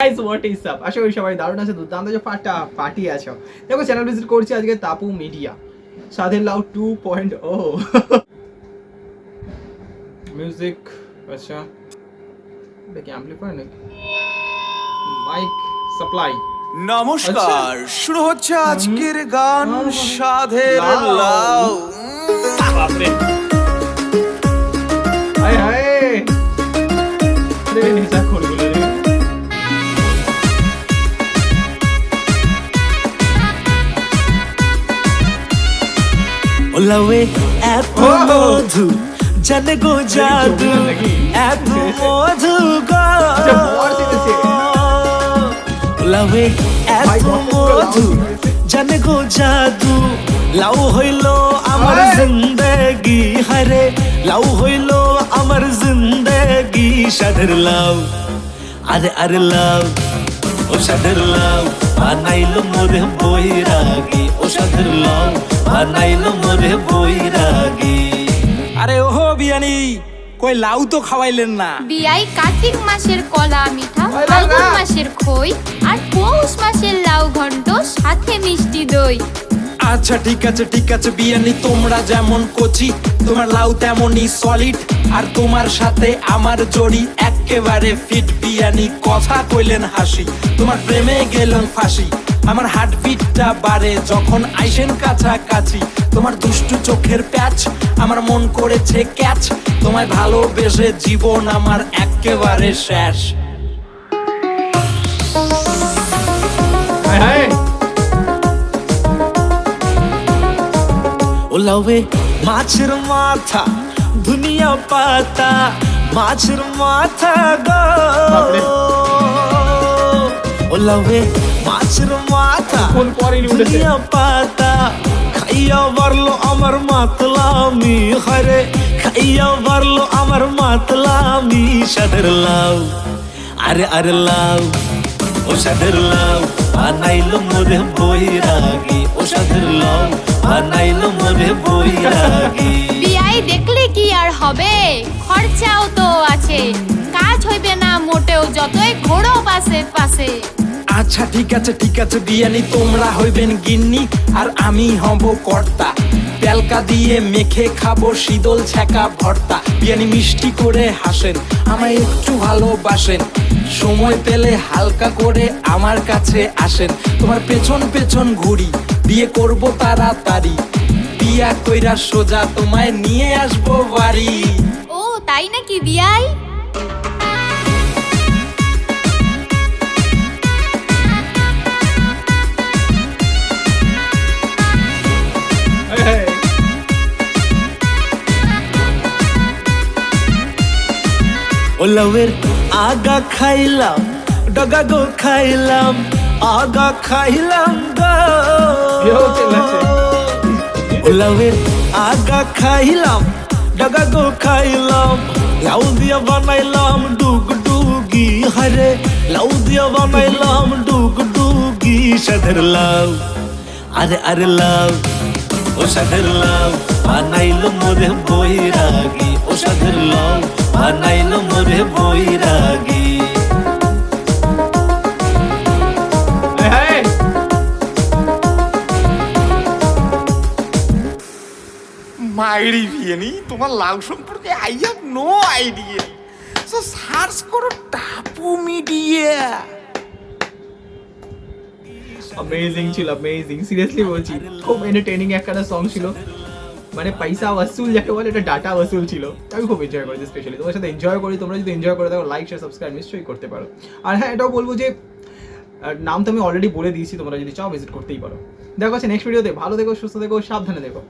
Guys what is up, আশা করি সবাই দারুণ আছে, দুর্দান্ত যে পার্টি আছো। দেখো চ্যানেল ভিজিট করছি আজকে তাপু মিডিয়া সাধের লাউ 2.0 মিউজিক। আচ্ছা এটা কি অ্যাম্পলিফায়ার নাকি মাইক সাপ্লাই? নমস্কার, শুরু হচ্ছে আজকের গান সাধের লাউ। বাপরে হায় হায় রে নিচা খোলগুলো রে। ওলাওয়ে এত মধু জানে গো জাদু, এত মধু গো। ওলাওয়ে এত মধু জানে গো জাদু, লাউ হইল আমার জিন্দেগি, হারে লাউ হইল আমার জিন্দেগি। সাধের লাউ আরে আরে লাউ, ও সাধের লাউ বানাইলো মোরে বৈরাগী, ও সাধের লাউ বানাইলো মোরে বৈরাগী। আরে ওহো বিয়ানি, কই লাউ তো খাওয়াইলেন না। বিয়াই কার্তিক মাসের কলা মিঠা, ফাল্গুন মাসের খই, আর পৌষ মাসের লাউ ঘন্ট, সাথে মিষ্টি দই। আচ্ছা ঠিক আছে বিয়ানি, তোমরা যেমন কচি তোমার লাউ তেমনই সলিড, আর তোমার সাথে আমার জড়ি একেবারে ফিট। বিয়ানি কথা কইলেন হাসি, তোমার প্রেমে গেলেন ফাঁসি। আমার হার্টবিটটা বাড়ে যখন আইসেন কাছাকাছি, তোমার দুষ্টু চোখের প্যাচ আমার মন করেছে ক্যাচ। তোমায় ভালোবেসে জীবন আমার একেবারে শেষ। হায় হায় ওলাওয়ে মাছের মাথা দুনিয়া পাতা, মাছের মাথা গো। ওলাওয়ে মাছের মাথা দুনিয়া পাতা, খাইয়া বাড়লো আমার মাতলামি, হরে খাইয়া বাড়লো আমার মাতলামি। সাধের লাউ আরে আরে লাউ, ও সাধের লাউ বানাইলো মোরে বৈরাগী, ও সাধের লাউ বানাইলো মোরে বৈরাগী। বিয়াই দেখলে কি আর হবে, খরচাও তো আছে, কাজ হইবে না মোটেও যতই ঘোড়ো পাশে পাশে। আচ্ছা ঠিক আছে বিয়ানি, তোমরা হইবেন গিন্নি আর আমি হব কর্তা। তেলকা দিয়ে মেখে খাবো শীতল ছ্যাঁকা ভর্তা। বিয়ানি মিষ্টি করে হাসেন, আমায় একটু ভালোবাসেন, সময় পেলে হালকা করে আমার কাছে আসেন। তোমার পেছন পেছন ঘুরি, বিয়ে করব তাড়াতাড়ি, বিয়া কইরা সোজা তোমায় নিয়ে আসবো বাড়ি। ও তাই নাকি বিয়াই? হায় হায় ওলাওয়ের আগা খাইলাম ডগা গো খাইলাম, আগা খাইলাম এও চেল্লাচ্ছে। ওলাওয়ের আগা খাইলাম ডগা গো খাইলাম, লাউ দিয়া বানাইলাম ডুগডুগি, হরে লাউ দিয়া বানাইলাম ডুগডুগি। সাধের লাউ আরে আরে লাউ, ও সাধের লাউ বানাইলো মোরে বৈরাগী, ও সাধের লাউ বানাইলো মোরে বৈরাগী। হায় হায় মাইরি বিয়ানি, তোমার লাউ সম্পর্কে I have no idea, so search করো টাপু মিডিয়া। অ্যামেজিং ছিল, অ্যামেজিং সিরিয়াসলি বলছি, খুব এন্টারটেইনিং একটা সং ছিল। মানে পয়সা ওসুল যাকে বলে, এটা ডাটা ওসুল ছিল। আমি খুব এনজয় করেছি, স্পেশালি তোমার সাথে এনজয় করি। তোমরা যদি এনজয় করে থাকো লাইক শেয়ার সাবস্ক্রাইব নিশ্চয়ই করতে পারো। আর হ্যাঁ এটাও বলবো যে নাম তো আমি অলরেডি বলে দিয়েছি, তোমরা যদি চাও ভিজিট করতেই পারো। দেখো নেক্সট ভিডিওতে, ভালো দেখো, সুস্থ দেখো, সাবধানে দেখো।